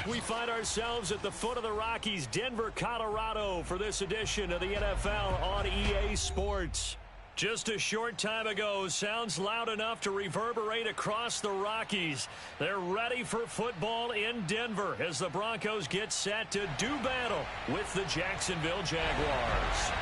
We find ourselves at the foot of the Rockies, Denver, Colorado, for this edition of the NFL on EA Sports. Just a short time ago, sounds loud enough to reverberate across the Rockies. They're ready for football in Denver as the Broncos get set to do battle with the Jacksonville Jaguars.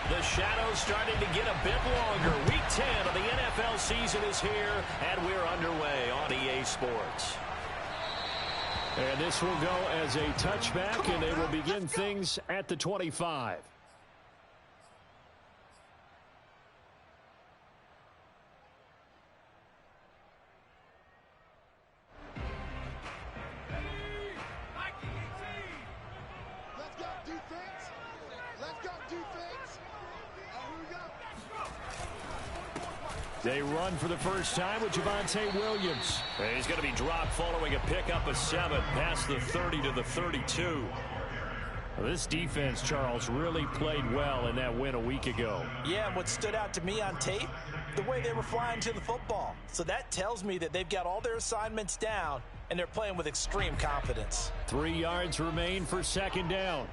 The shadow's starting to get a bit longer. Week 10 of the NFL season is here, and we're underway on EA Sports. And this will go as a touchback, and they will begin things at the 25. They run for the first time with Javonte Williams. And he's going to be dropped following a pickup of 7 past the 30 to the 32. Well, this defense, Charles, really played well in that win a week ago. Yeah, and what stood out to me on tape, the way they were flying to the football. So that tells me that they've got all their assignments down, and they're playing with extreme confidence. 3 yards remain for second down.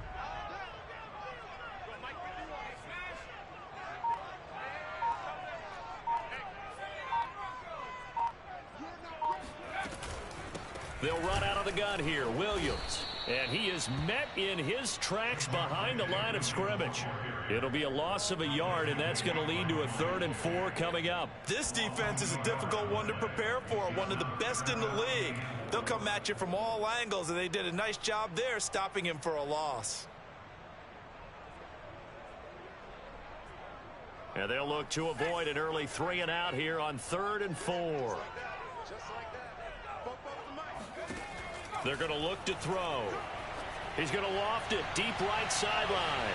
They'll run out of the gun here. Williams. And he is met in his tracks behind the line of scrimmage. It'll be a loss of a yard, and that's going to lead to a 3rd and 4 coming up. This defense is a difficult one to prepare for, one of the best in the league. They'll come at you from all angles, and they did a nice job there stopping him for a loss. And they'll look to avoid an early 3 and out here on 3rd and 4. They're going to look to throw. He's going to loft it deep right sideline.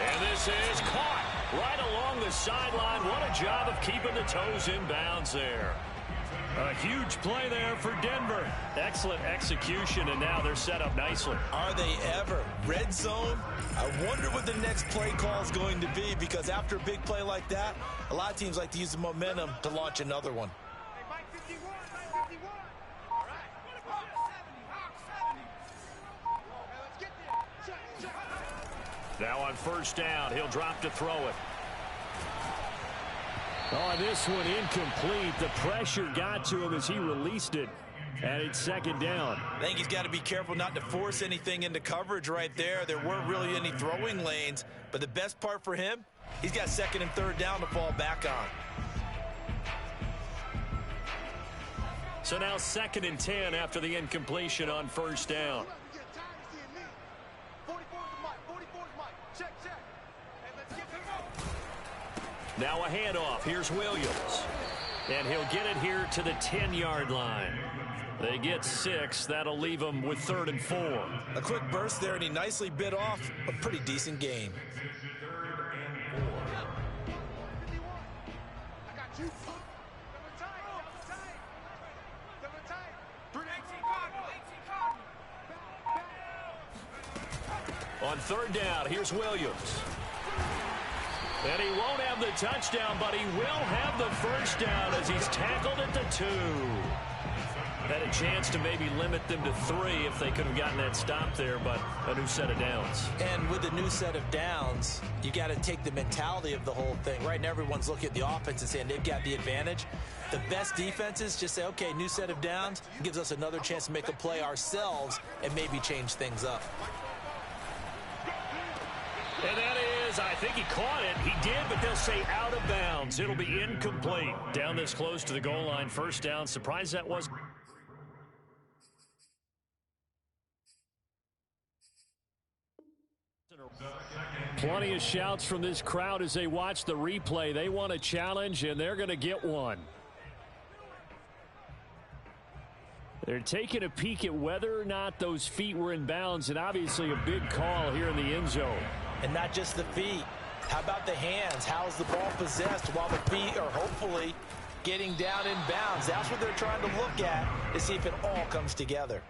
And this is caught right along the sideline. What a job of keeping the toes in bounds there. A huge play there for Denver. Excellent execution, and now they're set up nicely. Are they ever? Red zone? I wonder what the next play call is going to be, because after a big play like that, a lot of teams like to use the momentum to launch another one. Now on first down, he'll drop to throw it. Oh, this one incomplete. The pressure got to him as he released it. And it's second down. I think he's got to be careful not to force anything into coverage right there. There weren't really any throwing lanes. But the best part for him, he's got 2nd and 3rd down to fall back on. So now 2nd and 10 after the incompletion on first down. Now a handoff. Here's Williams. And he'll get it here to the 10-yard line. They get 6. That'll leave them with 3rd and 4. A quick burst there, and he nicely bit off a pretty decent gain. On 3rd down, here's Williams. And he won't have the touchdown, but he will have the first down as he's tackled at the 2. Had a chance to maybe limit them to 3 if they could have gotten that stop there, but a new set of downs. And with the new set of downs, you got to take the mentality of the whole thing. Right now, everyone's looking at the offense and saying they've got the advantage. The best defenses just say, okay, new set of downs gives us another chance to make a play ourselves and maybe change things up. And that is, I think he caught it. He did, but they'll say out of bounds. It'll be incomplete. Down this close to the goal line, first down. Surprised that was. Plenty of shouts from this crowd as they watch the replay. They want a challenge, and they're going to get one. They're taking a peek at whether or not those feet were in bounds, and obviously a big call here in the end zone. And not just the feet. How about the hands? How's the ball possessed while the feet are hopefully getting down in bounds? That's what they're trying to look at to see if it all comes together.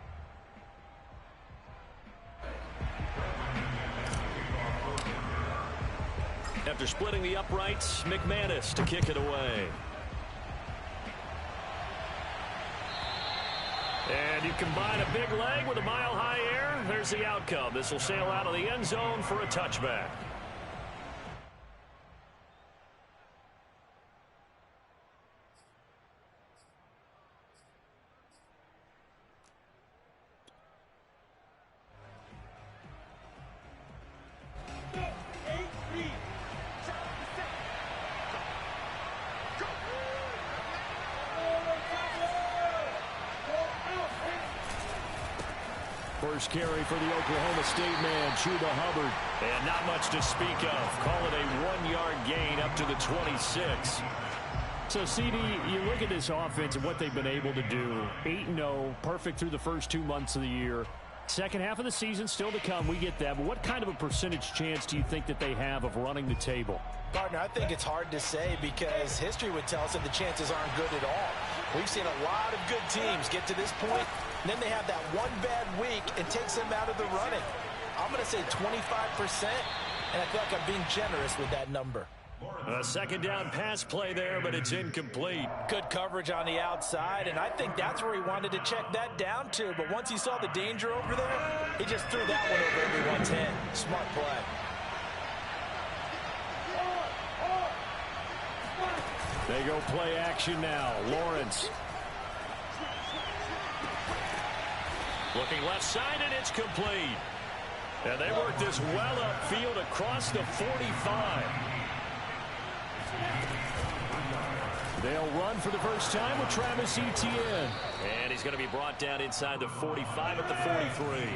After splitting the uprights, McManus to kick it away. And you combine a big leg with a mile-high air, there's the outcome. This will sail out of the end zone for a touchback. First carry for the Oklahoma State man, Chuba Hubbard. And not much to speak of. Call it a 1-yard gain up to the 26. So, CD, you look at this offense and what they've been able to do. 8-0, perfect through the first 2 months of the year. Second half of the season still to come. We get that. But what kind of a percentage chance do you think that they have of running the table? Partner, I think it's hard to say because history would tell us that the chances aren't good at all. We've seen a lot of good teams get to this point, and then they have that one bad week and takes them out of the running. I'm going to say 25%, and I feel like I'm being generous with that number. A second down pass play there, but it's incomplete. Good coverage on the outside, and I think that's where he wanted to check that down to. But once he saw the danger over there, he just threw that one over everyone's head. Smart play. They go play action now. Lawrence. Looking left side, and it's complete. And they work this well upfield across the 45. They'll run for the first time with Travis Etienne. And he's going to be brought down inside the 45 at the 43.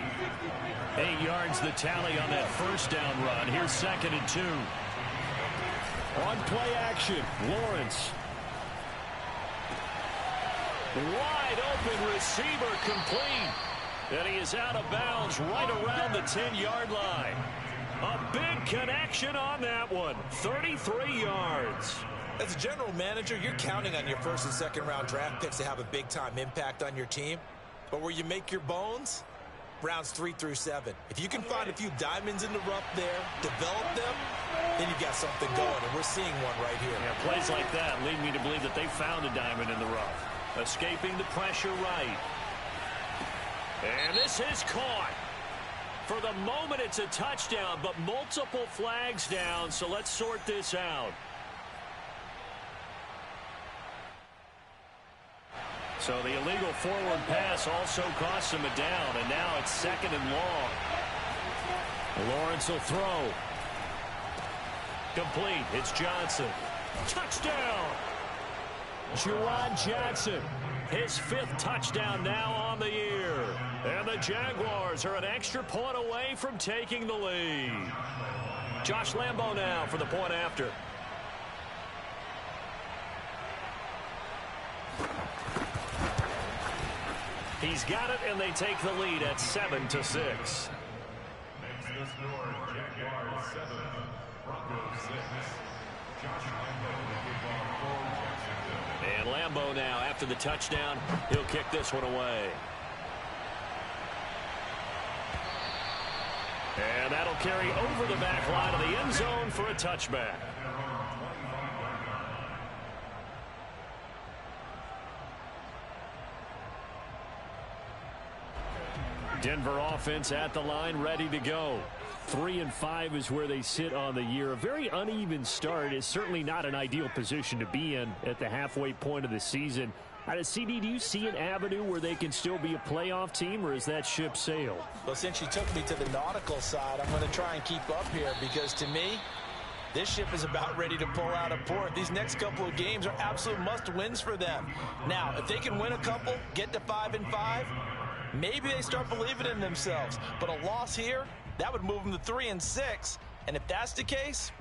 8 yards the tally on that first down run. Here's 2nd and 2. On play action, Lawrence. Wide open receiver complete. And he is out of bounds right around the 10-yard line. A big connection on that one. 33 yards. As a general manager, you're counting on your first and second round draft picks to have a big-time impact on your team. But where you make your bones, rounds 3 through 7. If you can find a few diamonds in the rough there, develop them, then you've got something going, and we're seeing one right here. Yeah, plays like that lead me to believe that they found a diamond in the rough. Escaping the pressure right. And this is caught. For the moment, it's a touchdown, but multiple flags down, so let's sort this out. So the illegal forward pass also costs him a down, and now it's 2nd and long. Lawrence will throw. Complete. It's Johnson. Touchdown! Juwan Johnson. His 5th touchdown now on the year. And the Jaguars are an extra point away from taking the lead. Josh Lambo now for the point after. He's got it, and they take the lead at 7-6. Next to score, Jaguars 7, Broncos 6. Josh Lambo with the football for Jacksonville. And Lambo now, after the touchdown, he'll kick this one away. And that'll carry over the back line of the end zone for a touchback. Denver offense at the line, ready to go. 3-5 is where they sit on the year. A very uneven start is certainly not an ideal position to be in at the halfway point of the season. CD, do you see an avenue where they can still be a playoff team, or is that ship sailed? Well, since you took me to the nautical side, I'm going to try and keep up here because, to me, this ship is about ready to pull out of port. These next couple of games are absolute must-wins for them. Now, if they can win a couple, get to 5-5, maybe they start believing in themselves. But a loss here, that would move them to 3-6. And if that's the case,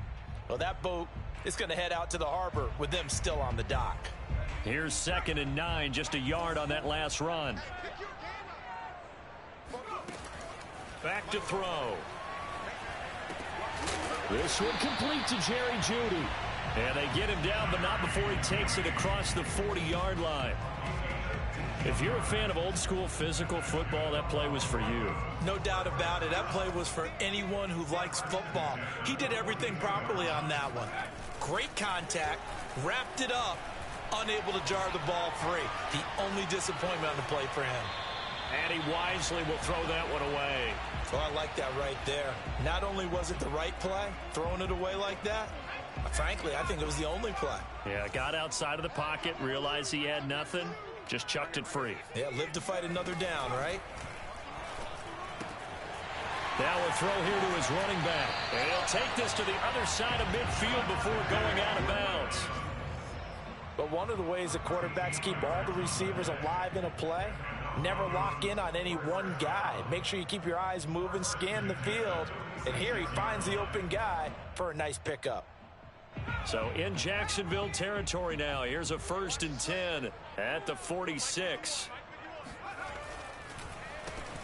well, that boat is going to head out to the harbor with them still on the dock. Here's 2nd and 9, just a yard on that last run. Back to throw. This one complete to Jerry Jeudy. And they get him down, but not before he takes it across the 40-yard line. If you're a fan of old-school physical football, that play was for you. No doubt about it. That play was for anyone who likes football. He did everything properly on that one. Great contact, wrapped it up, unable to jar the ball free. The only disappointment on the play for him. And he wisely will throw that one away. So I like that right there. Not only was it the right play, throwing it away like that, frankly, I think it was the only play. Yeah, got outside of the pocket, realized he had nothing, just chucked it free. Yeah, live to fight another down, right? Now a throw here to his running back. And he'll take this to the other side of midfield before going out of bounds. But one of the ways that quarterbacks keep all the receivers alive in a play, never lock in on any one guy. Make sure you keep your eyes moving, scan the field. And here he finds the open guy for a nice pickup. So in Jacksonville territory now. Here's a 1st and 10 at the 46.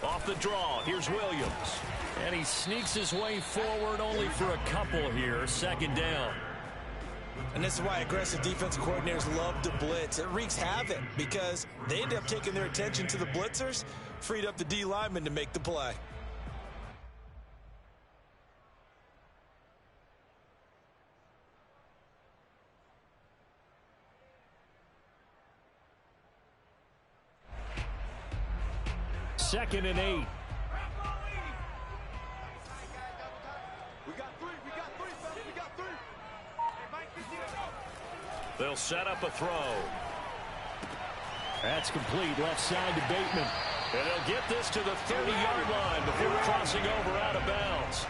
Off the draw, here's Williams. And he sneaks his way forward only for a couple here. 2nd down. And this is why aggressive defensive coordinators love to blitz. It wreaks havoc because they end up taking their attention to the blitzers, freed up the D lineman to make the play. Second and 8. They'll set up a throw. That's complete. Left side to Bateman. And they'll get this to the 30-yard line before crossing over out of bounds.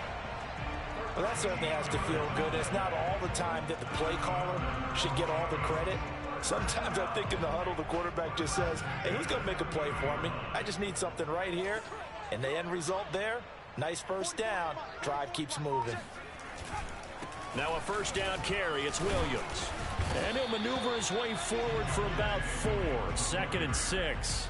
Well, that certainly has to feel good. It's not all the time that the play caller should get all the credit. Sometimes I think in the huddle, the quarterback just says, hey, who's going to make a play for me? I just need something right here. And the end result there, nice 1st down. Drive keeps moving. Now a 1st down carry. It's Williams. And he'll maneuver his way forward for about 4. 2nd and 6.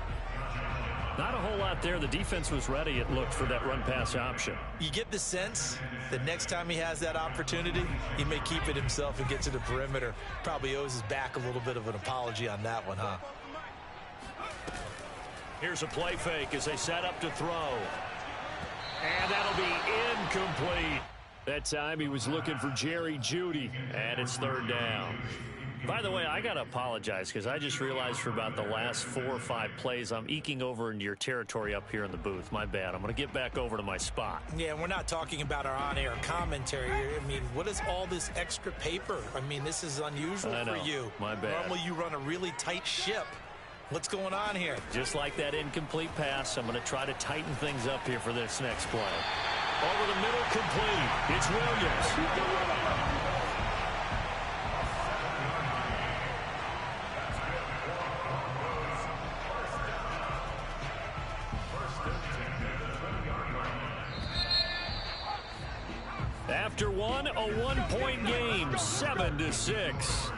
Not a whole lot there. The defense was ready, it looked, for that run-pass option. You get the sense that next time he has that opportunity, he may keep it himself and get to the perimeter. Probably owes his back a little bit of an apology on that one, huh? Here's a play fake as they set up to throw. And that'll be incomplete. That time he was looking for Jerry Jeudy, and it's 3rd down. By the way, I got to apologize because I just realized for about the last 4 or 5 plays, I'm eking over into your territory up here in the booth. My bad. I'm going to get back over to my spot. Yeah, we're not talking about our on-air commentary here. I mean, what is all this extra paper? I mean, this is unusual for you. My bad. Normally you run a really tight ship. What's going on here? Just like that incomplete pass, I'm going to try to tighten things up here for this next play. Over the middle, complete. It's Williams. After one, a 1-point game, 7-6.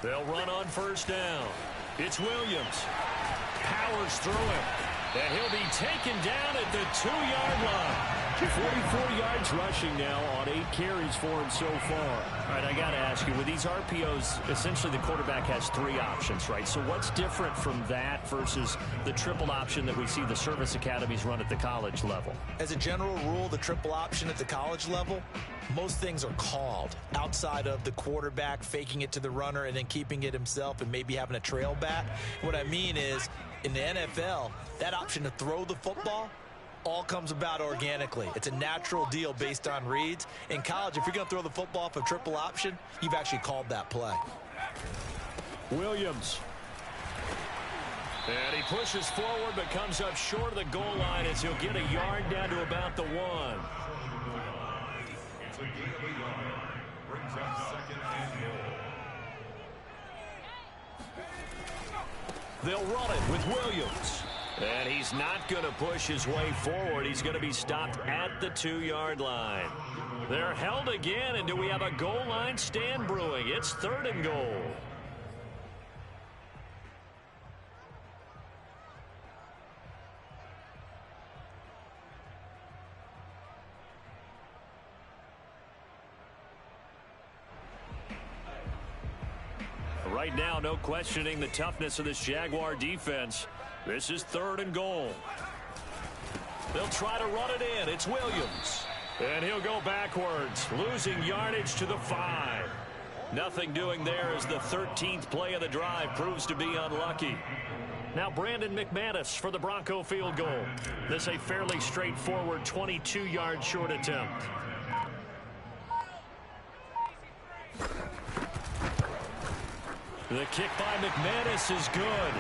They'll run on 1st down. It's Williams. Powers through it. And he'll be taken down at the 2-yard line. 44 yards rushing now on 8 carries for him so far. All right, I got to ask you, with these RPOs, essentially the quarterback has 3 options, right? So what's different from that versus the triple option that we see the service academies run at the college level? As a general rule, the triple option at the college level, most things are called outside of the quarterback faking it to the runner and then keeping it himself and maybe having a trail back. What I mean is, in the NFL, that option to throw the football all comes about organically. It's a natural deal based on reads. In college, if you're going to throw the football for triple option, you've actually called that play. Williams. And he pushes forward but comes up short of the goal line as he'll get a yard down to about the 1. It's a gain of a yard. Brings up 2nd and goal. They'll run it with Williams. And he's not going to push his way forward. He's going to be stopped at the 2-yard line. They're held again, and do we have a goal line stand brewing? It's 3rd and goal. Right now, no questioning the toughness of this Jaguar defense. This is 3rd and goal. They'll try to run it in. It's Williams. And he'll go backwards, losing yardage to the 5. Nothing doing there as the 13th play of the drive proves to be unlucky. Now Brandon McManus for the Bronco field goal. This a fairly straightforward 22-yard short attempt. The kick by McManus is good.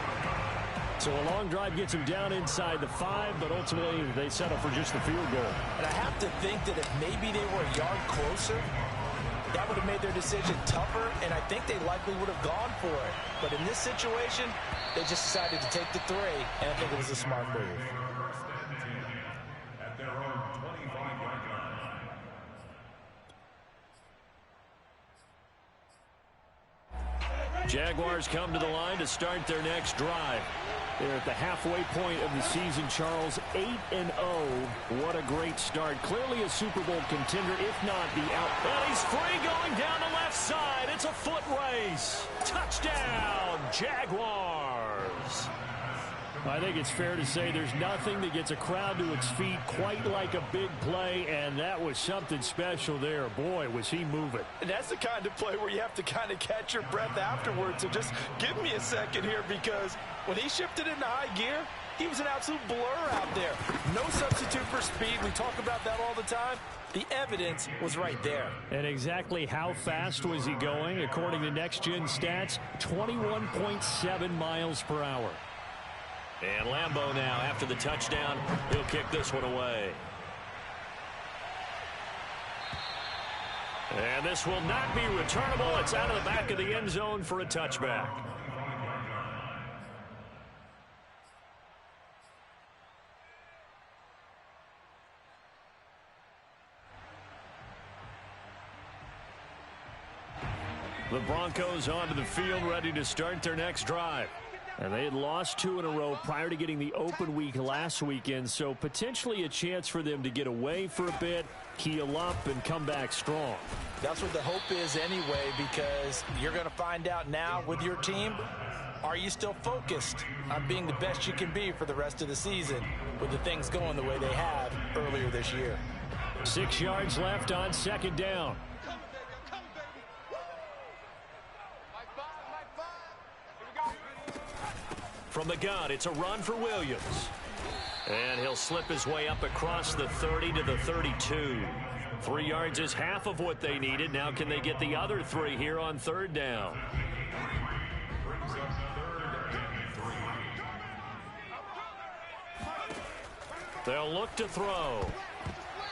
So a long drive gets him down inside the 5, but ultimately they settle for just the field goal. And I have to think that if maybe they were a yard closer, that would have made their decision tougher, and I think they likely would have gone for it. But in this situation, they just decided to take the 3, and I think it was a smart move. At their own 25-yard line. Jaguars come to the line to start their next drive. They're at the halfway point of the season, Charles. 8-0. What a great start. Clearly a Super Bowl contender, if not the out. And he's free going down the left side. It's a foot race. Touchdown, Jaguars. I think it's fair to say there's nothing that gets a crowd to its feet quite like a big play, and that was something special there. Boy, was he moving. And that's the kind of play where you have to kind of catch your breath afterwards. So just give me a second here, because when he shifted into high gear, he was an absolute blur out there. No substitute for speed. We talk about that all the time. The evidence was right there. And exactly how fast was he going? According to Next Gen Stats, 21.7 miles per hour. And Lambeau now, after the touchdown, he'll kick this one away. And this will not be returnable. It's out of the back of the end zone for a touchback. The Broncos onto the field, ready to start their next drive. And they had lost 2 in a row prior to getting the open week last weekend, so potentially a chance for them to get away for a bit, heal up, and come back strong. That's what the hope is anyway, because you're going to find out now with your team, are you still focused on being the best you can be for the rest of the season with the things going the way they have earlier this year? 6 yards left on 2nd down. From the gun, it's a run for Williams. And he'll slip his way up across the 30 to the 32. 3 yards is half of what they needed. Now can they get the other 3 here on 3rd down? They'll look to throw.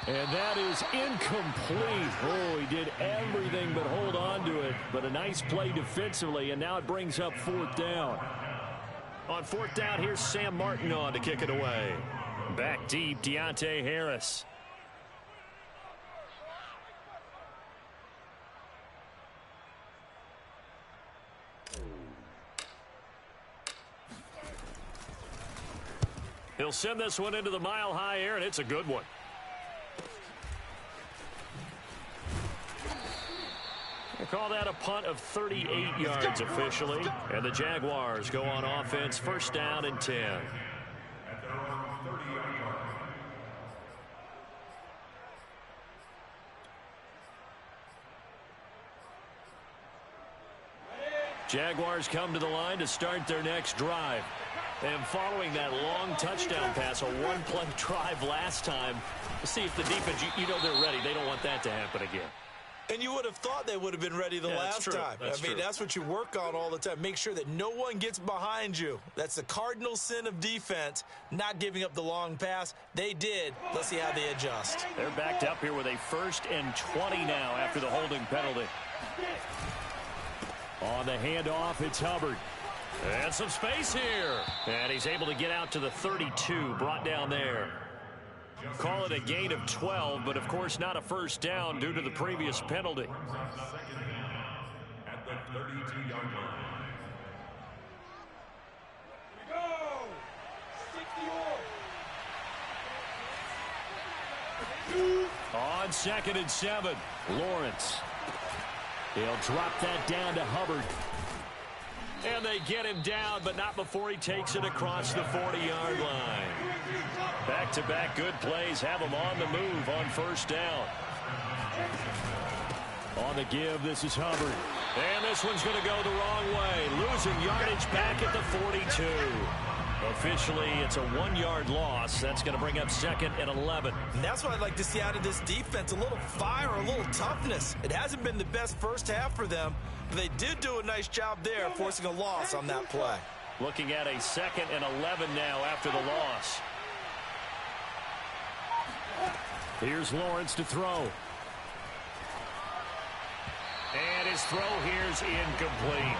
And that is incomplete. Oh, he did everything but hold on to it. But a nice play defensively, and now it brings up 4th down. On 4th down, here's Sam Martin on to kick it away. Back deep, Deontay Harris. He'll send this one into the mile-high air, and it's a good one. We'll call that a punt of 38 yards officially. And the Jaguars go on offense, 1st down and 10. Jaguars come to the line to start their next drive. And following that long touchdown pass, a one-play drive last time, we'll see if the defense, you know they're ready. They don't want that to happen again. And you would have thought they would have been ready the last time. I mean, that's what you work on all the time. Make sure that no one gets behind you. That's the cardinal sin of defense, not giving up the long pass. They did. Let's see how they adjust. They're backed up here with a 1st and 20 now after the holding penalty. On the handoff, it's Hubbard. And some space here. And he's able to get out to the 32, brought down there. Call it a gain of 12, but of course not a first down due to the previous penalty. Second down at the 32-yard line. On 2nd and 7, Lawrence. He'll drop that down to Hubbard. and they get him down, but not before he takes it across the 40-yard line. Back-to-back good plays have him on the move on first down. On the give, this is Hubbard. And this one's going to go the wrong way, losing yardage back at the 42. Officially, it's a 1-yard loss. That's going to bring up 2nd and 11. And that's what I'd like to see out of this defense, a little fire, a little toughness. It hasn't been the best first half for them, but they did do a nice job there, forcing a loss on that play. Looking at a 2nd and 11 now after the loss. Here's Lawrence to throw. And his throw here's incomplete.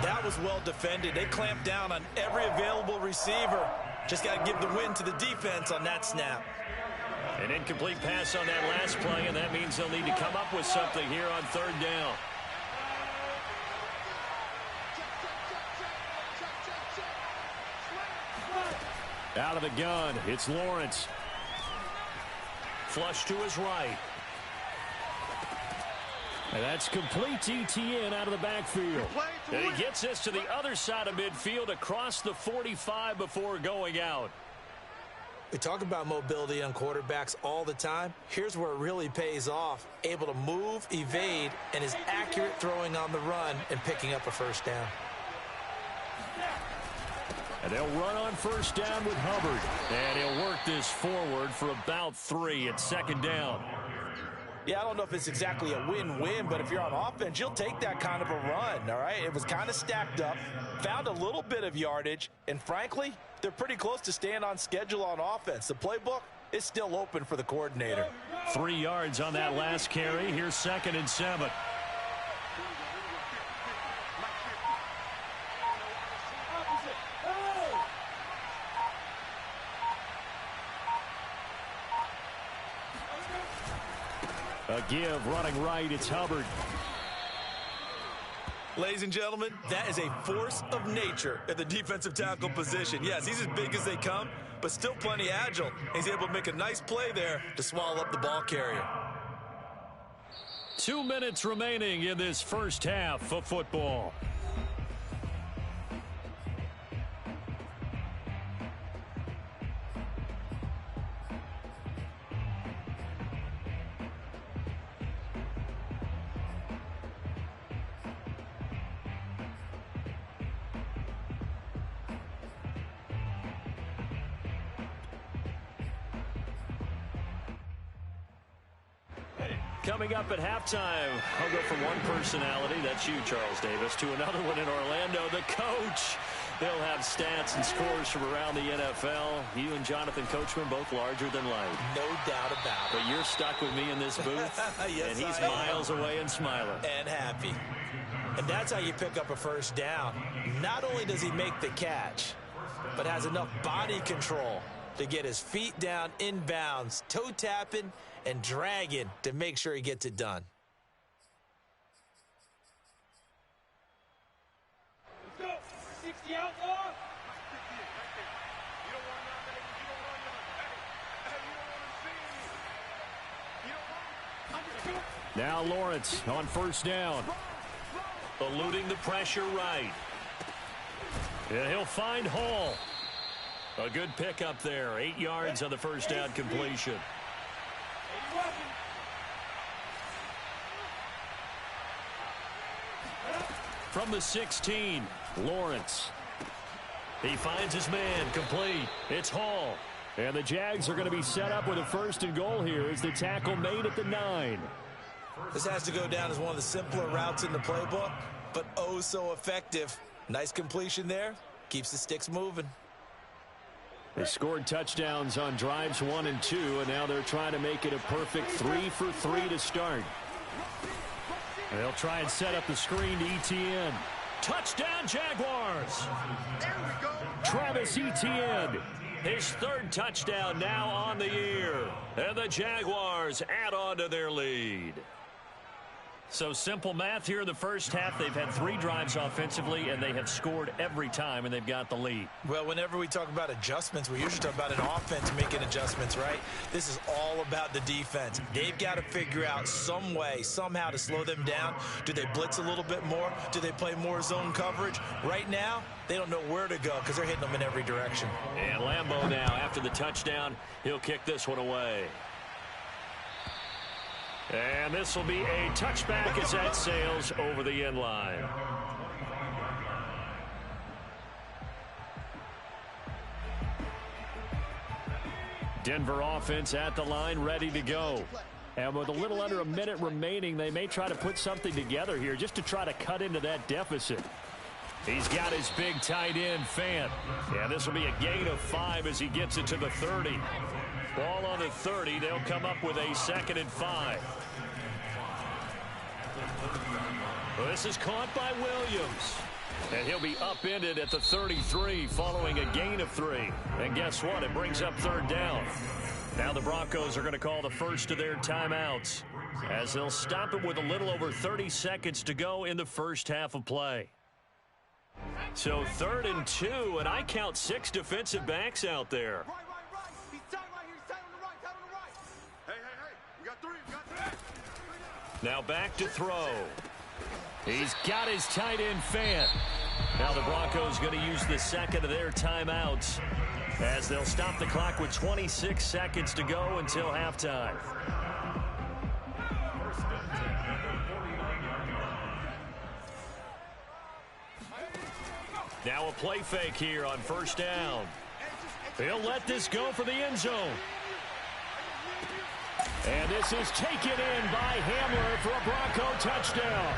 That was well defended. They clamped down on every available receiver. Just got to give the win to the defense on that snap. An incomplete pass on that last play, and that means they'll need to come up with something here on 3rd down. Out of the gun, it's Lawrence. Flush to his right. And that's complete to ETN out of the backfield. And he gets this to the other side of midfield across the 45 before going out. We talk about mobility on quarterbacks all the time. Here's where it really pays off. Able to move, evade, and is accurate throwing on the run and picking up a first down. And they'll run on first down with Hubbard. And he'll work this forward for about 3 at 2nd down. Yeah, I don't know if it's exactly a win-win, but if you're on offense, you'll take that kind of a run, all right? It was kind of stacked up, found a little bit of yardage, and frankly, they're pretty close to staying on schedule on offense. The playbook is still open for the coordinator. 3 yards on that last carry. Here's 2nd and 7. A give, running right, it's Hubbard. Ladies and gentlemen, that is a force of nature at the defensive tackle position. Yes, he's as big as they come, but still plenty agile. He's able to make a nice play there to swallow up the ball carrier. 2 minutes remaining in this first half of football. Coming up at halftime, I'll go from one personality, that's you, Charles Davis, to another one in Orlando, the coach. They'll have stats and scores from around the NFL. You and Jonathan Coachman, both larger than life. No doubt about it. But you're stuck with me in this booth, yes, and he's I am. miles away and smiling. And happy. And that's how you pick up a first down. Not only does he make the catch, but has enough body control to get his feet down inbounds, toe tapping, and dragging to make sure he gets it done. Let's go. 60 out, dog. Now Lawrence on first down. Eluding the pressure right. And he'll find Hall. A good pickup there. 8 yards on the first down completion. From the 16, Lawrence. He finds his man, complete. It's Hall. And the Jags are going to be set up with a 1st and goal here as the tackle made at the 9. This has to go down as one of the simpler routes in the playbook, but oh so effective. Nice completion there. Keeps the sticks moving. They scored touchdowns on drives 1 and 2, and now they're trying to make it a perfect 3 for 3 to start. They'll try and set up the screen to ETN. Touchdown, Jaguars. There we go. Travis Etienne, his third touchdown now on the year. And the Jaguars add on to their lead. So simple math here in the first half. They've had 3 drives offensively, and they have scored every time, and they've got the lead. Well, whenever we talk about adjustments, we usually talk about an offense making adjustments, right? This is all about the defense. They've got to figure out some way, somehow to slow them down. Do they blitz a little bit more? Do they play more zone coverage? Right now, they don't know where to go because they're hitting them in every direction. And Lambeau now, after the touchdown, he'll kick this one away. And this will be a touchback as that sails over the end line. Denver offense at the line, ready to go. And with a little under a minute remaining, they may try to put something together here just to try to cut into that deficit. He's got his big tight end, Fant. And this will be a gain of 5 as he gets it to the 30. Ball on the 30. They'll come up with a 2nd and 5. Well, this is caught by Williams. And he'll be upended at the 33 following a gain of 3. And guess what? It brings up 3rd down. Now the Broncos are going to call the first of their timeouts as they'll stop it with a little over 30 seconds to go in the first half of play. So 3rd and 2, and I count 6 defensive backs out there. Right. He's tight right here. He's tight on the right. Hey. We got 3. Now back to throw. He's got his tight end, Fant. Now the Broncos going to use the 2nd of their timeouts as they'll stop the clock with 26 seconds to go until halftime. Now a play fake here on 1st down. He'll let this go for the end zone. And this is taken in by Hamler for a Bronco touchdown.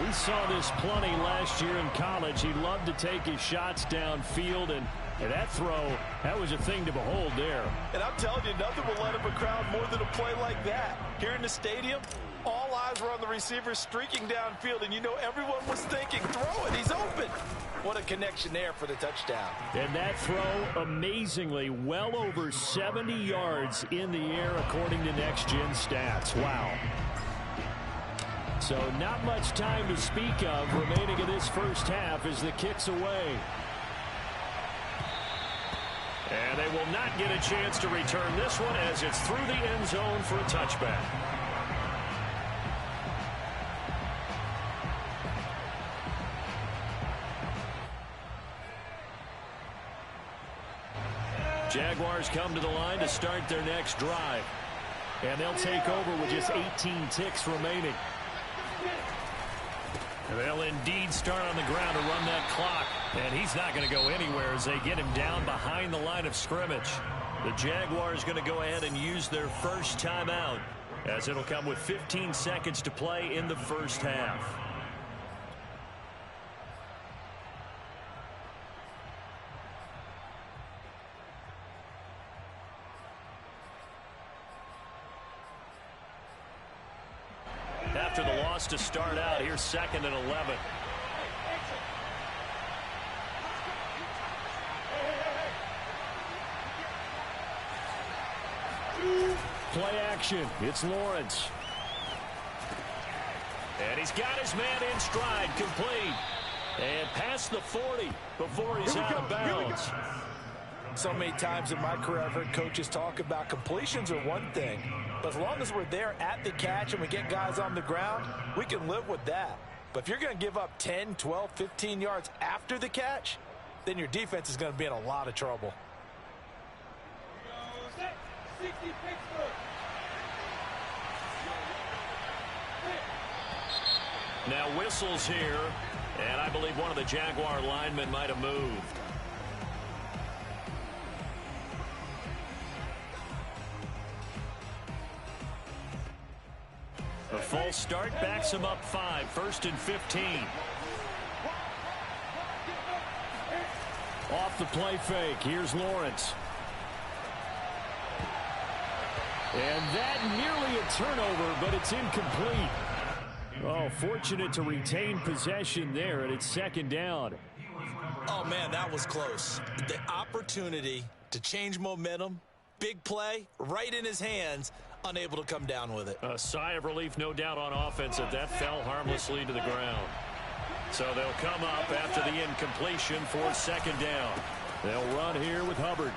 We saw this plenty last year in college. He loved to take his shots downfield, and that throw, that was a thing to behold there. And I'm telling you, nothing will let up a crowd more than a play like that. Here in the stadium, all eyes were on the receiver streaking downfield, and you know everyone was thinking, throw it, he's open. What a connection there for the touchdown. And that throw, amazingly, well over 70 yards in the air according to Next Gen Stats. Wow. So not much time to speak of remaining in this first half as the kick's away. And they will not get a chance to return this one as it's through the end zone for a touchback. Jaguars come to the line to start their next drive. And they'll take over with just 18 ticks remaining. They'll indeed start on the ground to run that clock. And he's not going to go anywhere as they get him down behind the line of scrimmage. The Jaguars going to go ahead and use their first timeout as it'll come with 15 seconds to play in the first half. After the loss to start out, here's 2nd and 11. Play action. It's Lawrence. And he's got his man in stride, complete. And past the 40 before he's out of bounds. So many times in my career I've heard coaches talk about completions are one thing, but as long as we're there at the catch and we get guys on the ground, we can live with that. But if you're going to give up 10, 12, 15 yards after the catch, then your defense is going to be in a lot of trouble. 60 Pittsburgh. Now whistles here, and I believe one of the Jaguar linemen might have moved. A false start backs him up 5, 1st and 15. Off the play fake. Here's Lawrence. And that nearly a turnover, but it's incomplete. Oh, fortunate to retain possession there, and it's second down. Oh, man, that was close. The opportunity to change momentum, big play, right in his hands, unable to come down with it. A sigh of relief, no doubt, on offense that fell harmlessly to the ground. So they'll come up after the incompletion for second down. They'll run here with Hubbard.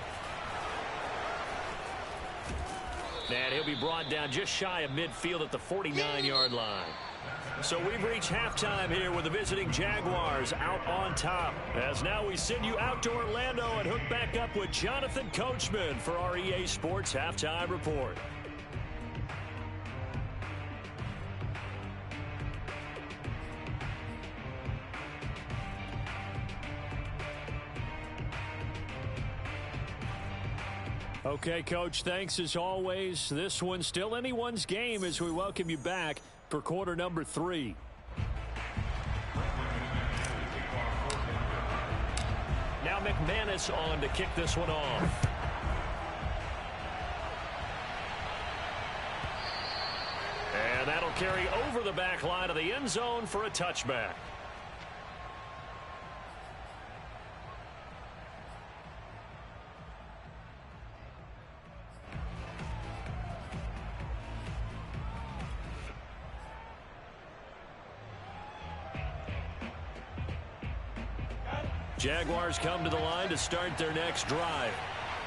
And he'll be brought down just shy of midfield at the 49-yard line. So we've reached halftime here with the visiting Jaguars out on top. As now we send you out to Orlando and hook back up with Jonathan Coachman for our EA Sports Halftime Report. Okay, Coach, thanks as always. This one's still anyone's game as we welcome you back for quarter number 3. Now McManus on to kick this one off. And that'll carry over the back line of the end zone for a touchback. Jaguars come to the line to start their next drive.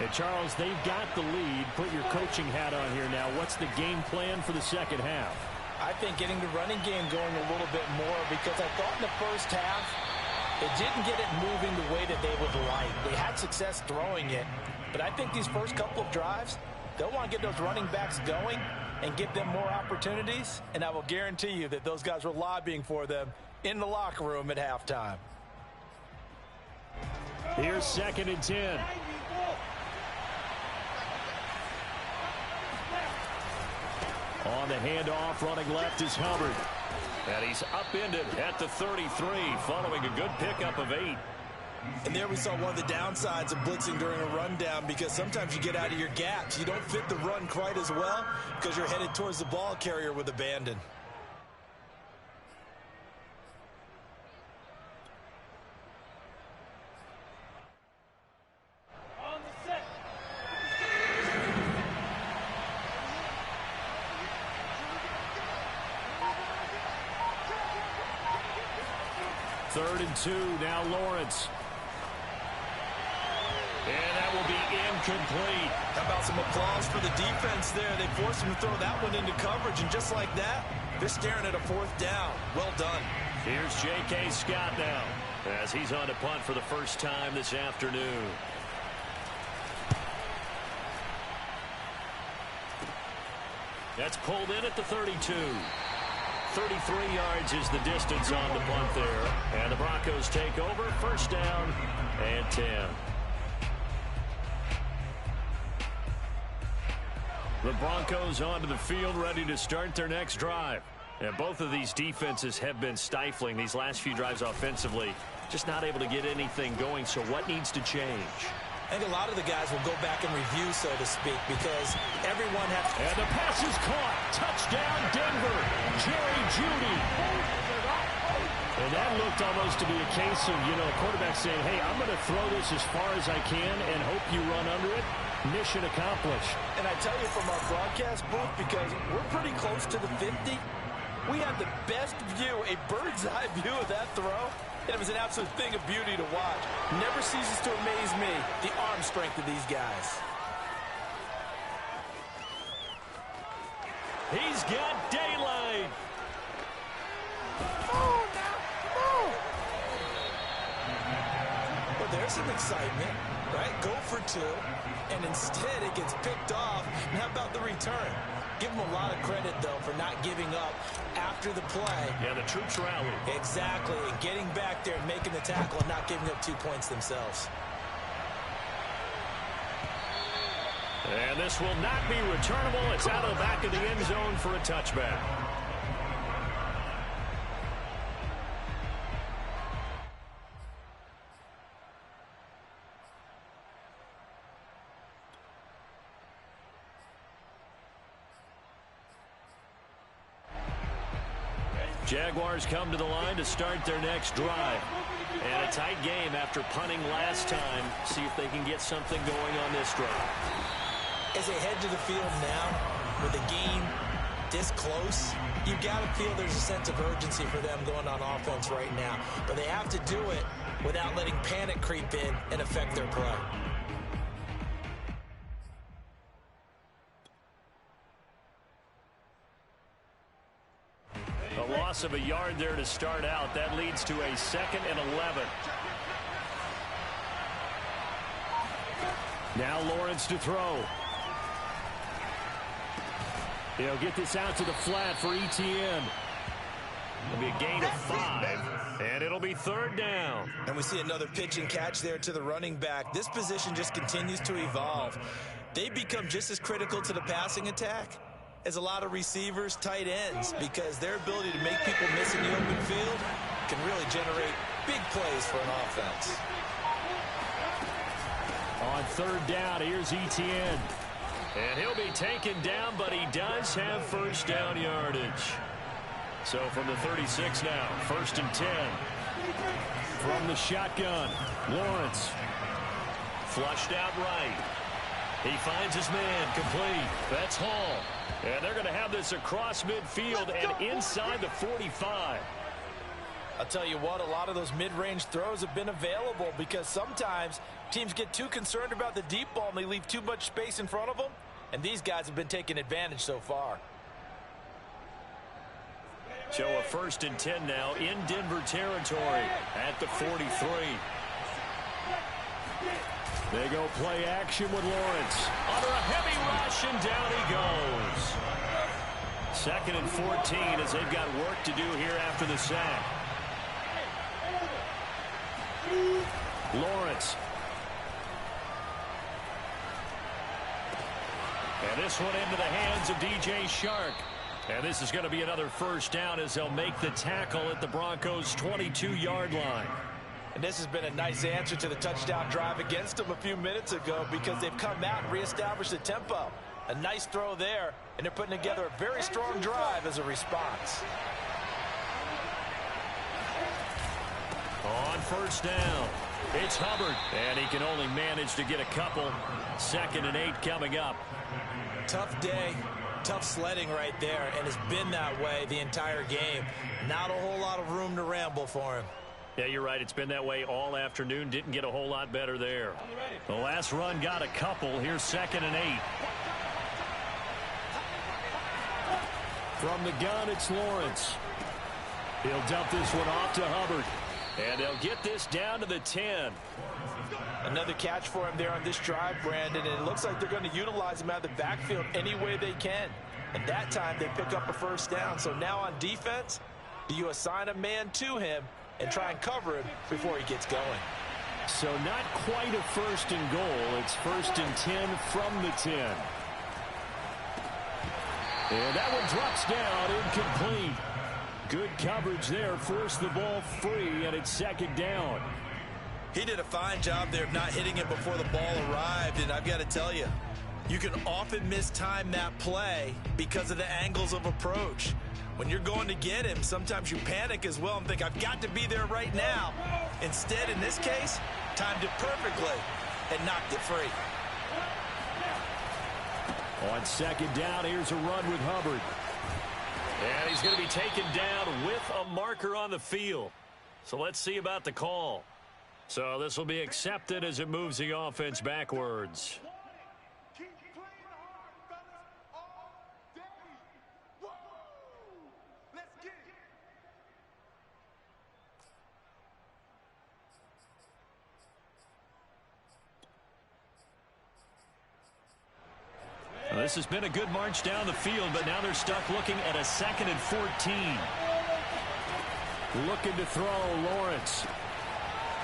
And, Charles, they've got the lead. Put your coaching hat on here now. What's the game plan for the second half? I think getting the running game going a little bit more, because I thought in the first half they didn't get it moving the way that they would like. They had success throwing it, but I think these first couple of drives, they'll want to get those running backs going and give them more opportunities, and I will guarantee you that those guys were lobbying for them in the locker room at halftime. Here's second and 10. On the handoff, running left is Hubbard. And he's upended at the 33 following a good pickup of 8. And there we saw one of the downsides of blitzing during a rundown, because sometimes you get out of your gaps. You don't fit the run quite as well because you're headed towards the ball carrier with abandon. Third and 2, now Lawrence. And that will be incomplete. How about some applause for the defense there? They forced him to throw that one into coverage, and just like that, they're staring at a fourth down. Well done. Here's J.K. Scott now as he's on to punt for the first time this afternoon. That's pulled in at the 32. 33 yards is the distance on the punt there. And the Broncos take over, first down and 10. The Broncos onto the field, ready to start their next drive. And both of these defenses have been stifling these last few drives offensively. Just not able to get anything going, so what needs to change? I think a lot of the guys will go back and review, so to speak, because everyone has... And the pass is caught. Touchdown, Denver. Jerry Jeudy. And that looked almost to be a case of, a quarterback saying, hey, I'm going to throw this as far as I can and hope you run under it. Mission accomplished. And I tell you, from our broadcast booth, because we're pretty close to the 50, we had the best view, a bird's eye view of that throw. And it was an absolute thing of beauty to watch. Never ceases to amaze me, the arm strength of these guys. He's got daylight. Well, there's some excitement, right? Go for 2, and instead it gets picked off. And how about the return? Give them a lot of credit, though, for not giving up after the play. Yeah, the troops rallied. Exactly, and getting back there and making the tackle and not giving up 2 points themselves. And this will not be returnable. It's out of the back of the end zone for a touchback. Jaguars come to the line to start their next drive. And a tight game after punting last time. See if they can get something going on this drive. As they head to the field now, with the game this close, you've got to feel there's a sense of urgency for them going on offense right now. But they have to do it without letting panic creep in and affect their play. A loss of a yard there to start out. That leads to a 2nd and 11. Now Lawrence to throw. He'll get this out to the flat for Etienne. It'll be a gain of 5, and it'll be 3rd down. And we see another pitch and catch there to the running back. This position just continues to evolve. They become just as critical to the passing attack as a lot of receivers, tight ends, because their ability to make people miss in the open field can really generate big plays for an offense. On 3rd down, here's Etienne. And he'll be taken down, but he does have 1st down yardage. So from the 36 now, 1st and 10. From the shotgun, Lawrence. Flushed out right. He finds his man, complete. That's Hall. And they're going to have this across midfield and inside the 45. I'll tell you what, a lot of those mid-range throws have been available because sometimes teams get too concerned about the deep ball and they leave too much space in front of them. And these guys have been taking advantage so far. So a 1st and 10 now in Denver territory at the 43. They go play action with Lawrence. Under a heavy rush, and down he goes. 2nd and 14 as they've got work to do here after the sack. Lawrence. And this one into the hands of DJ Shark. And this is going to be another 1st down as they'll make the tackle at the Broncos' 22-yard line. And this has been a nice answer to the touchdown drive against them a few minutes ago because they've come out and reestablished the tempo. A nice throw there, and they're putting together a very strong drive as a response. On 1st down, it's Hubbard, and he can only manage to get a couple. 2nd and 8 coming up. Tough day, tough sledding right there, and it's been that way the entire game. Not a whole lot of room to ramble for him. Yeah, you're right. It's been that way all afternoon. Didn't get a whole lot better there. The last run got a couple. Here's 2nd and 8. From the gun, it's Lawrence. He'll dump this one off to Hubbard. And they'll get this down to the 10. Another catch for him there on this drive, Brandon, and it looks like they're going to utilize him out of the backfield any way they can. And that time they pick up a 1st down. So now on defense, do you assign a man to him and try and cover him before he gets going? So not quite a 1st and goal. It's 1st and 10 from the 10. And that one drops down, incomplete. Good coverage there, forced the ball free, and it's 2nd down. He did a fine job there of not hitting him before the ball arrived, and I've got to tell you, you can often mistime that play because of the angles of approach. When you're going to get him, sometimes you panic as well and think, I've got to be there right now. Instead, in this case, timed it perfectly and knocked it free. On 2nd down, here's a run with Hubbard. And he's going to be taken down with a marker on the field. So let's see about the call. So this will be accepted as it moves the offense backwards. Keep playing hard, fellas, all day. Woo! Let's get it. Well, this has been a good march down the field, but now they're stuck looking at a 2nd and 14. Looking to throw, Lawrence.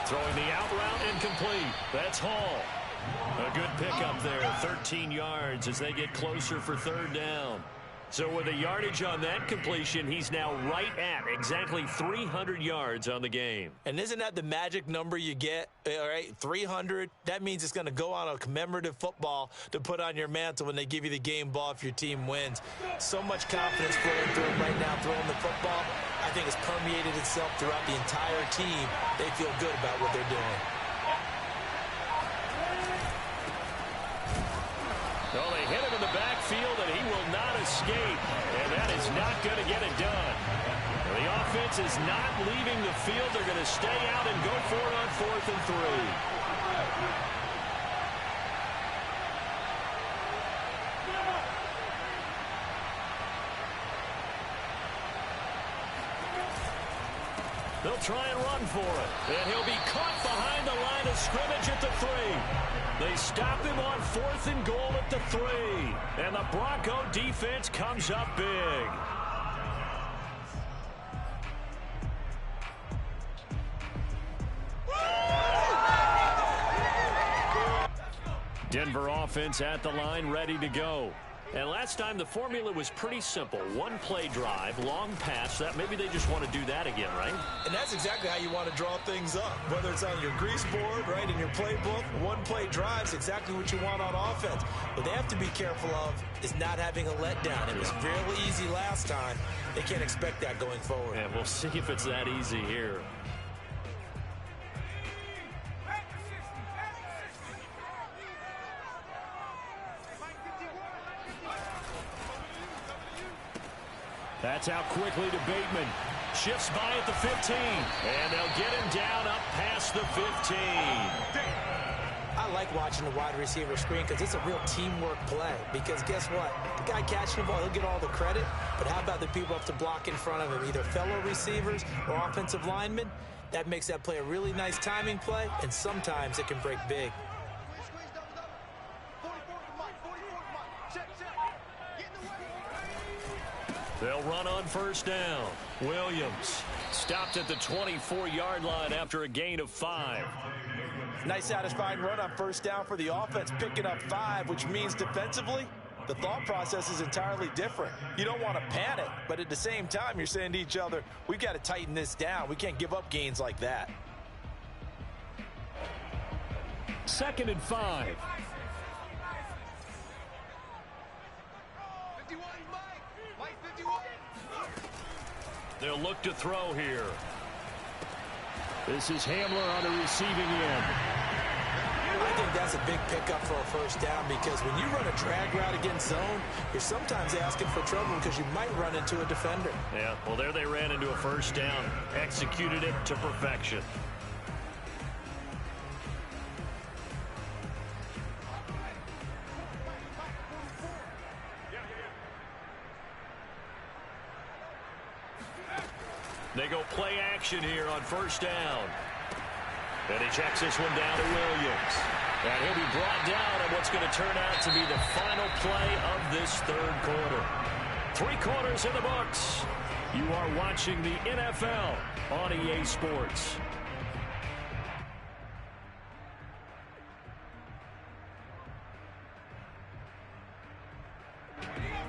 Throwing the out route, incomplete. That's Hall. A good pickup there, 13 yards as they get closer for 3rd down. So with the yardage on that completion, he's now right at exactly 300 yards on the game. And isn't that the magic number you get? All right, 300. That means it's going to go on a commemorative football to put on your mantle when they give you the game ball if your team wins. So much confidence flowing through him right now, throwing the football. I think it's permeated itself throughout the entire team. They feel good about what they're doing. Well, they hit him in the backfield, and he will not escape. And that is not going to get it done. The offense is not leaving the field. They're going to stay out and go for it on 4th and 3. They'll try and run for it. And he'll be caught behind the line of scrimmage at the 3. They stop him on 4th and goal at the 3. And the Bronco defense comes up big. Denver offense at the line, ready to go. And last time the formula was pretty simple. One play drive, long pass. That maybe they just want to do that again, right? And that's exactly how you want to draw things up. Whether it's on your grease board, right, in your playbook, one play drive's exactly what you want on offense. What they have to be careful of is not having a letdown. It was fairly easy last time. They can't expect that going forward. And we'll see if it's that easy here. That's out quickly to Bateman. Shifts by at the 15. And they'll get him down up past the 15. I like watching the wide receiver screen because it's a real teamwork play. Because guess what? The guy catching the ball, he'll get all the credit. But how about the people up to block in front of him, either fellow receivers or offensive linemen? That makes that play a really nice timing play, and sometimes it can break big. They'll run on 1st down. Williams stopped at the 24-yard line after a gain of 5. Nice satisfying run on 1st down for the offense, picking up 5, which means defensively, the thought process is entirely different. You don't want to panic, but at the same time, you're saying to each other, we've got to tighten this down. We can't give up gains like that. 2nd and 5. They'll look to throw here. This is Hamler on the receiving end. I think that's a big pickup for a 1st down because when you run a drag route against zone, you're sometimes asking for trouble because you might run into a defender. Yeah, well, there they ran into a 1st down. Executed it to perfection. They go play action here on 1st down. And he checks this one down to Williams. And he'll be brought down on what's going to turn out to be the final play of this 3rd quarter. 3 quarters in the books. You are watching the NFL on EA Sports.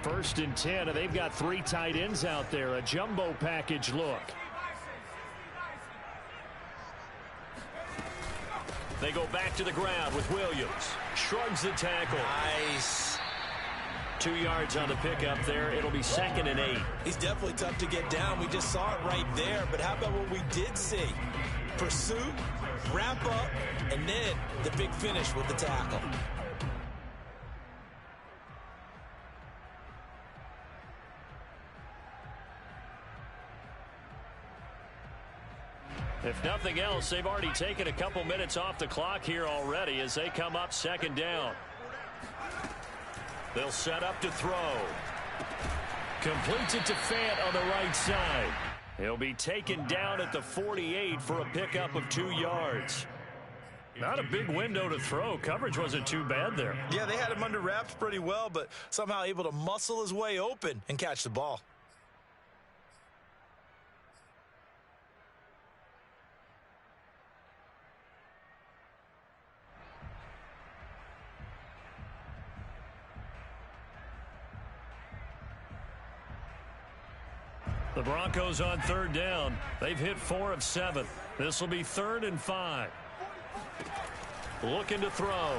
First and 10, and they've got 3 tight ends out there. A jumbo package look. They go back to the ground with Williams. Shrugs the tackle. Nice. 2 yards on the pickup there. It'll be 2nd and 8. He's definitely tough to get down. We just saw it right there. But how about what we did see? Pursuit, wrap up, and then the big finish with the tackle. If nothing else, they've already taken a couple minutes off the clock here already as they come up 2nd down. They'll set up to throw. Completes it to Fant on the right side. He'll be taken down at the 48 for a pickup of 2 yards. Not a big window to throw. Coverage wasn't too bad there. Yeah, they had him under wraps pretty well, but somehow able to muscle his way open and catch the ball. The Broncos on third down. They've hit 4 of 7. This will be 3rd and 5. Looking to throw.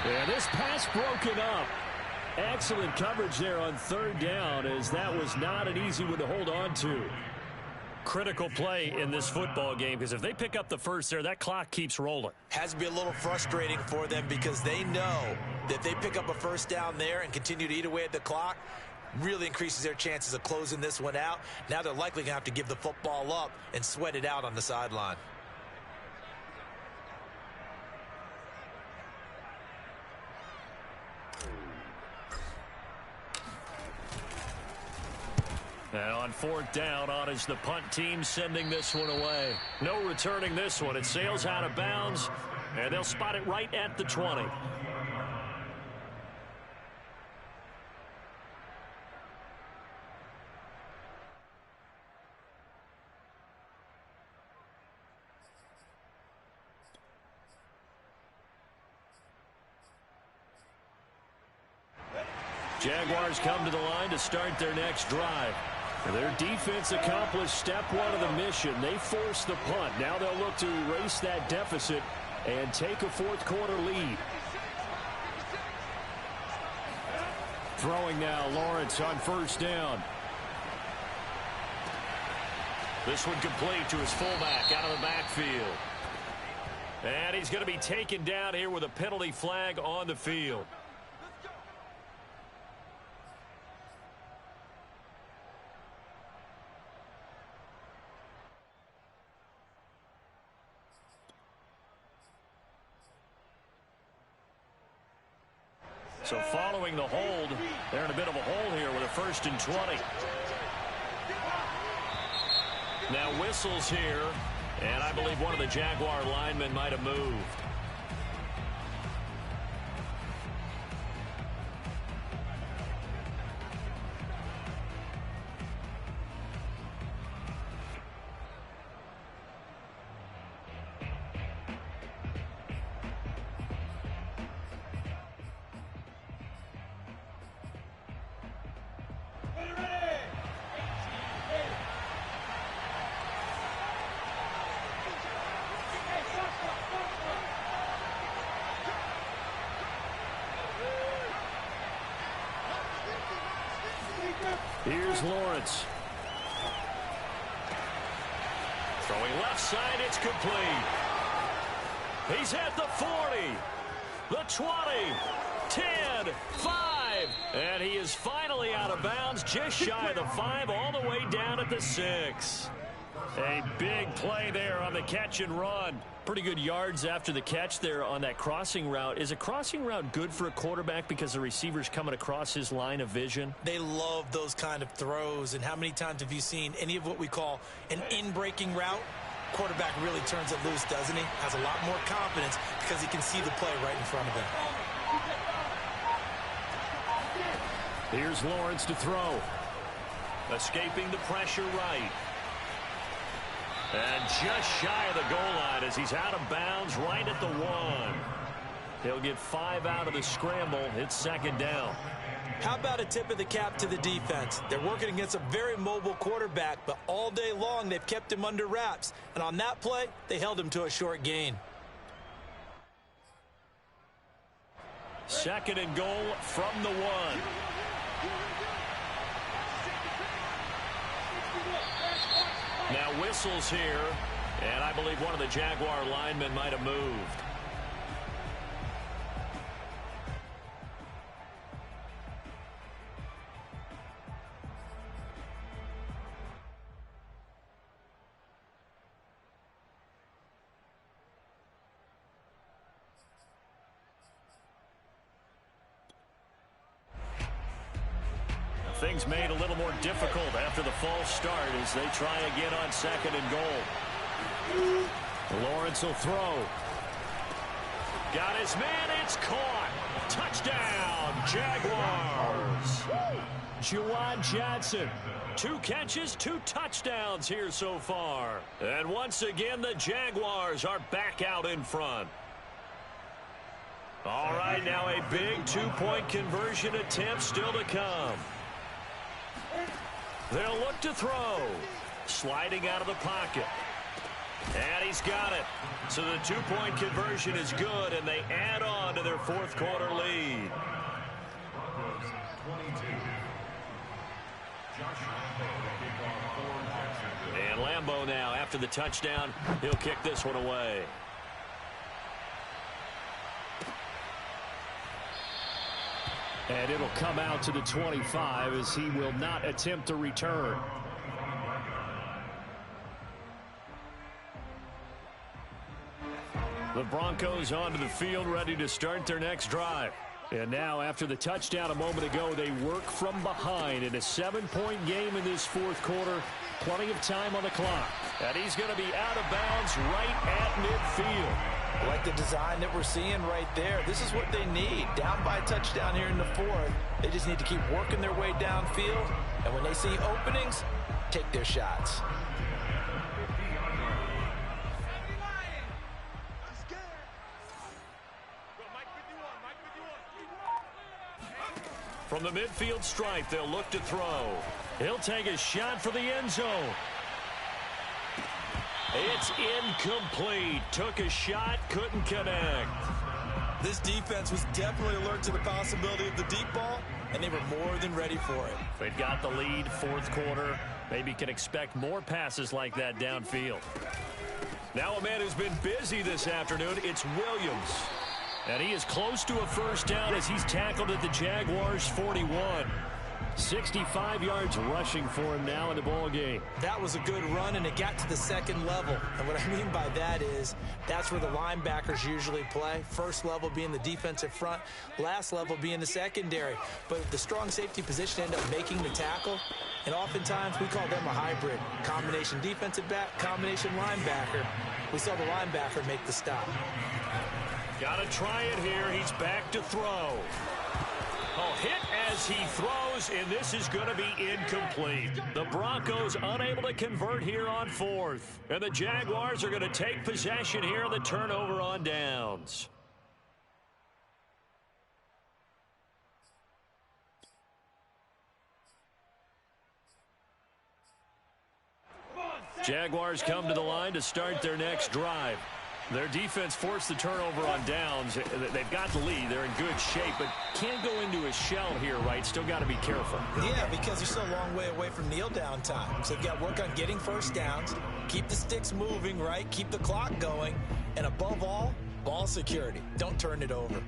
Yeah, this pass broken up. Excellent coverage there on third down, as that was not an easy one to hold on to. Critical play in this football game, because if they pick up the first there, that clock keeps rolling. Has to be a little frustrating for them because they know that if they pick up a first down there and continue to eat away at the clock, really increases their chances of closing this one out. Now they're likely going to have to give the football up and sweat it out on the sideline. And on 4th down, on is the punt team sending this one away. No returning this one. It sails out of bounds, and they'll spot it right at the 20. Jaguars come to the line to start their next drive. Their defense accomplished step 1 of the mission. They forced the punt. Now they'll look to erase that deficit and take a 4th quarter lead. Throwing now, Lawrence on 1st down. This one complete to his fullback out of the backfield. And he's going to be taken down here with a penalty flag on the field. So following the hold, they're in a bit of a hole here with a 1st and 20. Now whistles here, and I believe one of the Jaguar linemen might have moved. Here's Lawrence. Throwing left side, it's complete. He's at the 40, the 20, 10, 5, and he is finally out of bounds, just shy of the 5, all the way down at the 6. A big play there on the catch and run. Pretty good yards after the catch there on that crossing route. Is a crossing route good for a quarterback because the receiver's coming across his line of vision? They love those kind of throws. And how many times have you seen any of what we call an in-breaking route? Quarterback really turns it loose, doesn't he? Has a lot more confidence because he can see the play right in front of him. Here's Lawrence to throw. Escaping the pressure right. And just shy of the goal line as he's out of bounds right at the 1. He'll get 5 out of the scramble. It's 2nd down. How about a tip of the cap to the defense? They're working against a very mobile quarterback, but all day long they've kept him under wraps. And on that play, they held him to a short gain. 2nd and goal from the 1. Now whistles here, and I believe one of the Jaguar linemen might have moved. Things made a little more difficult after the false start as they try again on 2nd and goal. Lawrence will throw. Got his man, it's caught. Touchdown, Jaguars. Juwan Johnson, 2 catches, 2 touchdowns here so far. And once again, the Jaguars are back out in front. All right, now a big two-point conversion attempt still to come. They'll look to throw. Sliding out of the pocket. And he's got it. So the two-point conversion is good, and they add on to their fourth quarter lead. Broncos 22. Josh Lambo will kick off for Jacksonville. And Lambo now, after the touchdown, he'll kick this one away. And it'll come out to the 25 as he will not attempt to return. The Broncos onto the field, ready to start their next drive. And now, after the touchdown a moment ago, they work from behind in a 7-point game in this fourth quarter. Plenty of time on the clock. And he's going to be out of bounds right at midfield. I like the design that we're seeing right there. This is what they need. Down by a touchdown here in the fourth. They just need to keep working their way downfield. And when they see openings, take their shots. From the midfield stripe, they'll look to throw. He'll take a shot for the end zone. It's incomplete. Took a shot, couldn't connect. This defense was definitely alert to the possibility of the deep ball, and they were more than ready for it. They've got the lead, fourth quarter. Maybe can expect more passes like that downfield. Now a man who's been busy this afternoon, it's Williams. And he is close to a first down as he's tackled at the Jaguars' 41. 65 yards rushing for him now in the ball game. That was a good run, and it got to the second level. And what I mean by that is that's where the linebackers usually play. First level being the defensive front, last level being the secondary. But the strong safety position ended up making the tackle, and oftentimes we call them a hybrid. Combination defensive back, combination linebacker. We saw the linebacker make the stop. Got to try it here. He's back to throw. Oh, hit as he throws, and this is going to be incomplete. The Broncos unable to convert here on fourth. And the Jaguars are going to take possession here on the turnover on downs. Jaguars come to the line to start their next drive. Their defense forced the turnover on downs. They've got the lead. They're in good shape, but can't go into a shell here, right? Still got to be careful. Yeah, because they're still a long way away from kneel down time. So they've got to work on getting first downs, keep the sticks moving, right? Keep the clock going. And above all, ball security. Don't turn it over.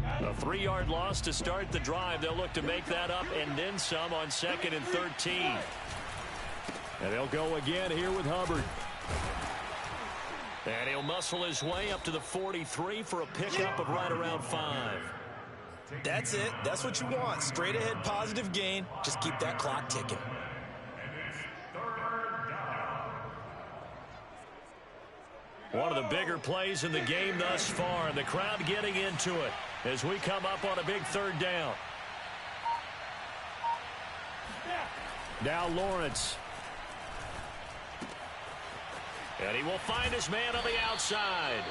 A 3-yard loss to start the drive. They'll look to make that up and then some on 2nd and 13. And they'll go again here with Hubbard. And he'll muscle his way up to the 43 for a pickup of right around 5. That's it. That's what you want. Straight ahead positive gain. Just keep that clock ticking. One of the bigger plays in the game thus far, and the crowd getting into it as we come up on a big third down. Now Lawrence. And he will find his man on the outside.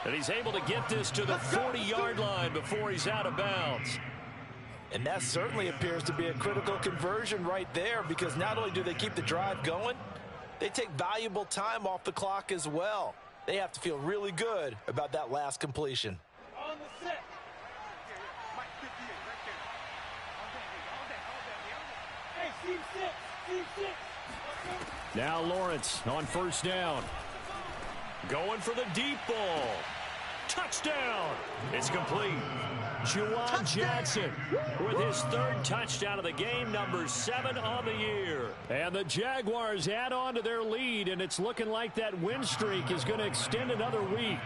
And he's able to get this to the 40-yard line before he's out of bounds. And that certainly appears to be a critical conversion right there, because not only do they keep the drive going, they take valuable time off the clock as well. They have to feel really good about that last completion. On the set. Hey, team 6. Team 6. Now Lawrence on first down. Going for the deep ball. Touchdown. It's complete. Juwan Johnson with his 3rd touchdown of the game, number 7 on the year. And the Jaguars add on to their lead, and it's looking like that win streak is going to extend another week.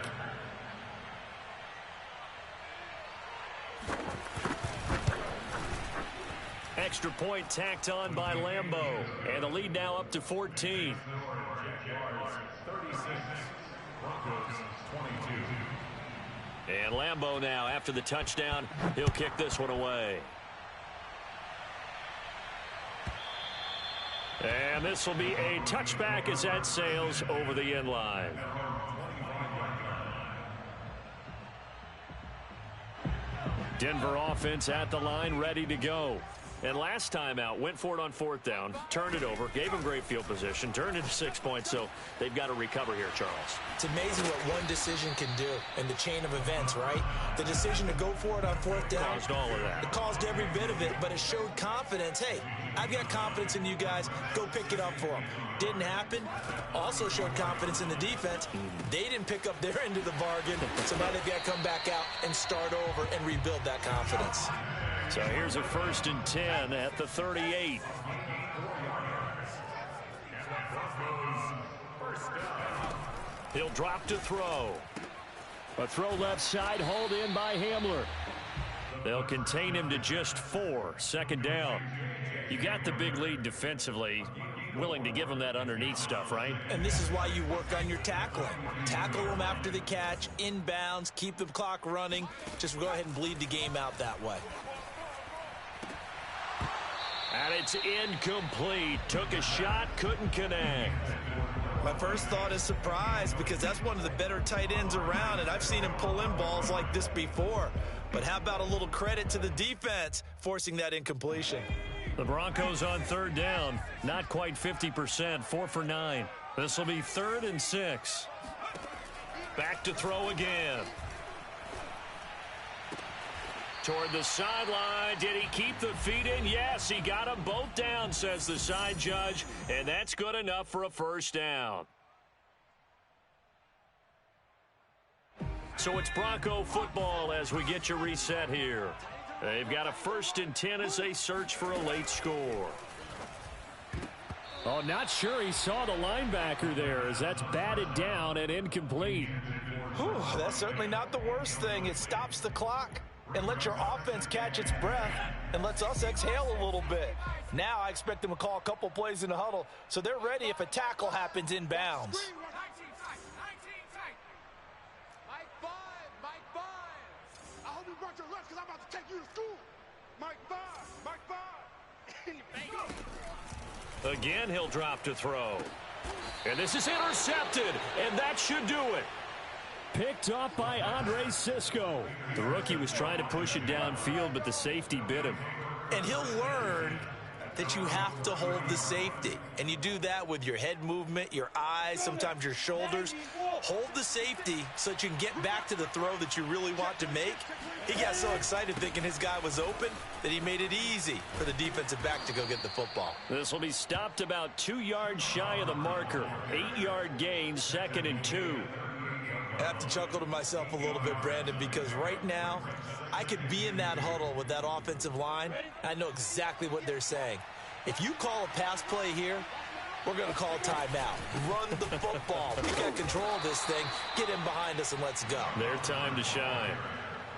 Extra point tacked on by Lambo. And the lead now up to 14. Jaguars 36. Broncos 22. And Lambo now, after the touchdown, he'll kick this one away. And this will be a touchback as that sails over the end line. Denver offense at the line, ready to go. And last time out, went for it on fourth down, turned it over, gave them great field position, turned it to 6 points, so they've got to recover here, Charles. It's amazing what one decision can do in the chain of events, right? The decision to go for it on fourth down. Caused all of that. It caused every bit of it, but it showed confidence. Hey, I've got confidence in you guys. Go pick it up for them. Didn't happen. Also showed confidence in the defense. They didn't pick up their end of the bargain, so now they've got to come back out and start over and rebuild that confidence. So here's a 1st and 10 at the 38. He'll drop to throw. A throw left side, hauled in by Hamler. They'll contain him to just 4. 2nd down. You got the big lead defensively. Willing to give him that underneath stuff, right? And this is why you work on your tackling. Tackle them after the catch, inbounds, keep the clock running. Just go ahead and bleed the game out that way. And it's incomplete. Took a shot, couldn't connect. My first thought is surprise, because that's one of the better tight ends around, and I've seen him pull in balls like this before. But how about a little credit to the defense forcing that incompletion? The Broncos on 3rd down. Not quite 50%, 4 for 9. This will be 3rd and 6. Back to throw again. Toward the sideline. Did he keep the feet in? Yes, he got them both down, says the side judge. And that's good enough for a 1st down. So it's Bronco football as we get you reset here. They've got a 1st and 10 as they search for a late score. Oh, not sure he saw the linebacker there as that's batted down and incomplete. Whew, that's certainly not the worst thing. It stops the clock and lets your offense catch its breath and lets us exhale a little bit. Now I expect them to call a couple plays in the huddle so they're ready if a tackle happens in bounds. I hope you brought your lunch because I'm about to take you to school. Mike 5. Again, he'll drop to throw. And this is intercepted, and that should do it. Picked off by Andre Cisco. The rookie was trying to push it downfield, but the safety bit him. And he'll learn that you have to hold the safety. And you do that with your head movement, your eyes, sometimes your shoulders. Hold the safety so that you can get back to the throw that you really want to make. He got so excited thinking his guy was open that he made it easy for the defensive back to go get the football. This will be stopped about 2 yards shy of the marker. 8-yard gain, 2nd and 2. I have to chuckle to myself a little bit, Brandon, because right now I could be in that huddle with that offensive line. I know exactly what they're saying. If you call a pass play here, we're going to call a timeout. Run the football. We got control of this thing. Get in behind us and let's go. Their time to shine.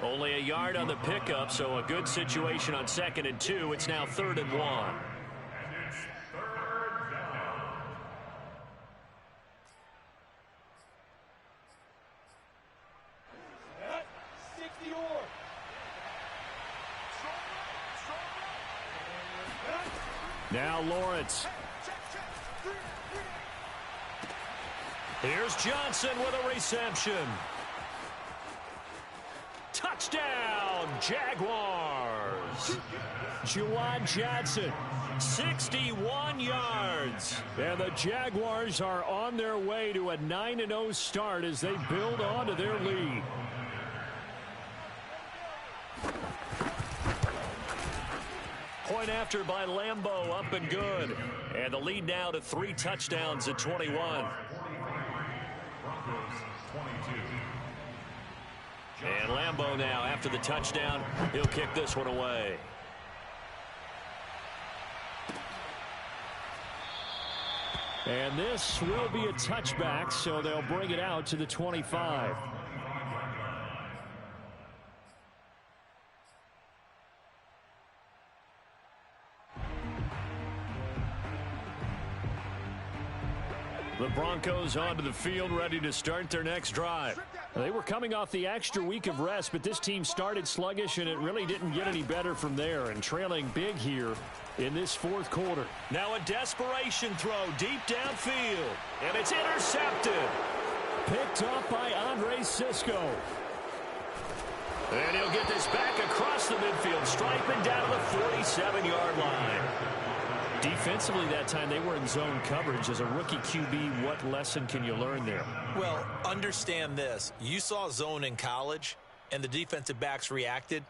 Only a yard on the pickup, so a good situation on 2nd and 2. It's now 3rd and 1. Now Lawrence. Here's Johnson with a reception. Touchdown, Jaguars. Juwan Johnson. 61 yards. And the Jaguars are on their way to a 9-0 start as they build on to their lead. Point after by Lambeau, up and good. And the lead now to 3 touchdowns at 21. Broncos 22. And Lambeau now, after the touchdown, he'll kick this one away. And this will be a touchback, so they'll bring it out to the 25. The Broncos onto the field, ready to start their next drive. They were coming off the extra week of rest, but this team started sluggish, and it really didn't get any better from there, and trailing big here in this fourth quarter. Now a desperation throw deep downfield, and it's intercepted. Picked off by Andre Cisco. And he'll get this back across the midfield, striping down to the 47-yard line. Defensively that time, they were in zone coverage. As a rookie QB, what lesson can you learn there? Well, understand this. You saw zone in college, and the defensive backs reacted,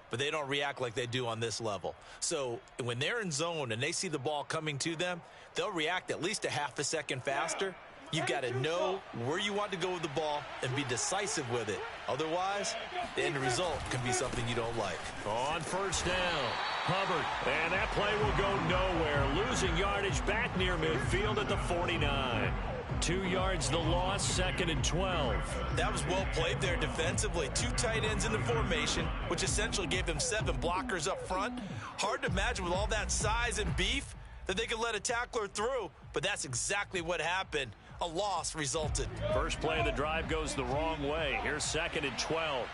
but they don't react like they do on this level. So when they're in zone and they see the ball coming to them, they'll react at least a half a second faster. You've got to know where you want to go with the ball and be decisive with it. Otherwise, the end result can be something you don't like. On first down, Hubbard, and that play will go nowhere. Losing yardage back near midfield at the 49. 2 yards the loss, 2nd and 12. That was well played there defensively. 2 tight ends in the formation, which essentially gave them 7 blockers up front. Hard to imagine with all that size and beef that they could let a tackler through, but that's exactly what happened. A loss resulted. First play of the drive goes the wrong way. Here's 2nd and 12.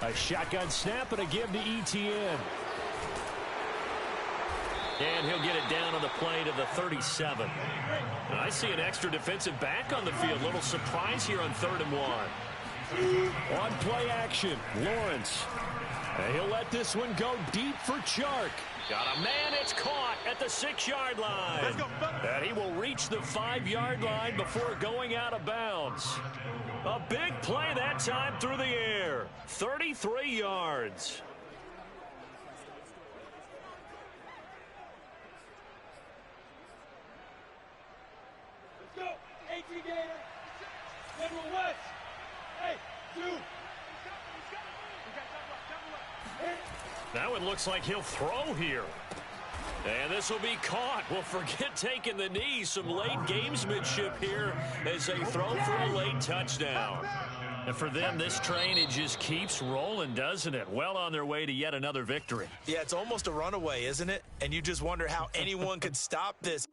A shotgun snap and a give to ETN. And he'll get it down on the play to the 37. And I see an extra defensive back on the field. Little surprise here on 3rd and 1. On play action, Lawrence. And he'll let this one go deep for Chark. Got a man, it's caught at the 6-yard line. Let's go. And he will reach the 5-yard line before going out of bounds. A big play that time through the air. 33 yards. Let's go. 18 Gator. General West. Hey, 2. Now it looks like he'll throw here. And this will be caught. Well, forget taking the knee. Some late gamesmanship here as they throw for a late touchdown. And for them, this train, it just keeps rolling, doesn't it? Well on their way to yet another victory. Yeah, it's almost a runaway, isn't it? And you just wonder how anyone could stop this.